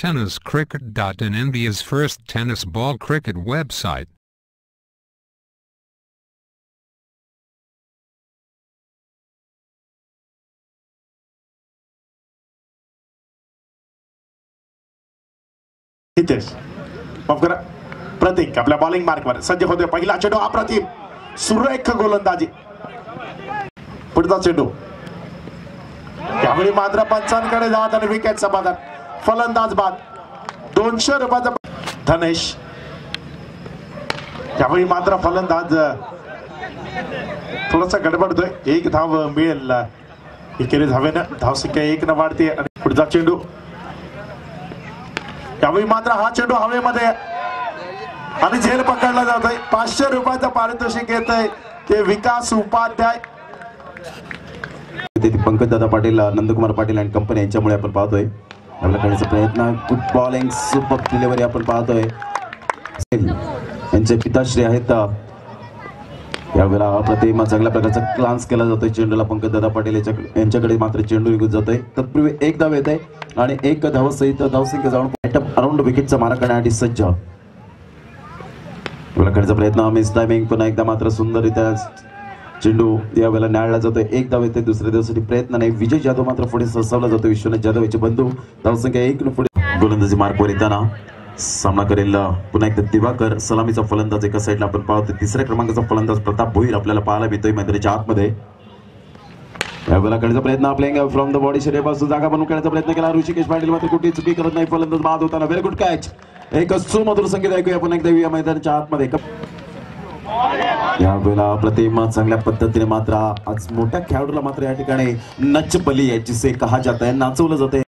Tenniscricket.in, India's first tennis ball cricket website. प्रतीक आपल्या bowling मार्कवर सज्ज होतोय. पहिला चेंडू अप्रतिम सुरेख गोलंदाजी. पुढचा चेंडू यावेळी मात्र पंचांकडे जात आणि विकेट समाधान. फलंदाज बाद. 200 रुपयाचा धनेश. यावेळी मात्र फलंदाज थोडासा गडबडतोय. एक धाव मिळेल एकेरी धावेनं. धावसंख्या 1 न वाढते. आणि पुढचा चेंडू यावेळी मात्र हा चेंडू हवेमध्ये आणि झेल पकडला जातोय. 500 रुपयाचं पारितोषिक येतंय ते विकास उपाध्याय. पंकज दादा पाटील, नंदकुमार पाटील अँड कंपनी यांच्यामुळे आपण पाहतोय. आपल्या करण्याचा प्रयत्न. गुड बॉलिंग, सुपर डिलिव्हरी आपण पाहतोय. यांचे पिताश्री आहेत. यावेळेला अप्रतिम चांगल्या प्रकारचा क्लान्स केला जातोय चेंडूला. पंकज दादा पाटील यांच्याकडे मात्र चेंडू निघून जातोय. तत्पूर्वी एक धाव येत आहे आणि एक धावसहित धावसंख्या जाऊन अराउंड विकेटचा मारा करण्यासाठी सज्ज. करण्याचा प्रयत्न. Miss timing. पुन्हा एकदा मात्र सुंदररित्या चेंडू यावेळेला न्यायला जातोय. एक धाव येते. दुसऱ्या धावसाठी प्रयत्न नाही. विजय जाधव मात्र पुढे सरसावला जातो. विश्वनाथ जाधव याचे बंधू. धावसंख्या 1 न पुढे. गोलंदाजी मार्कवर येताना सामना करेल पुन्हा एकदा दिवाकर. सलामीचा फलंदाज एका साईडला आपण पाहतो. तिसऱ्या क्रमांकाचा फलंदाज प्रताप भोईर आपल्याला पाहायला मिळतोय मैदानाच्या आतमध्ये. यावेळेला करण्याचा प्रयत्न. प्लेइंग फ्रॉम द बॉडी शरीरापासून जागा बनवून खेळण्याचा प्रयत्न केला ऋषिकेश पाटील. मात्र कुठे चुकी करत नाही. फलंदाज बाद होताना. Very good catch. एक सुमधुर संगीत ऐकूया आपण एकदा या मैदानाच्या आतमध्ये. यावेळेला प्रतिम चांगल्या पद्धतीने मात्र आज मोठ्या खेळाडूला मात्र या ठिकाणी नच बली याची से कहा जात आहे, नाचवलं जाते.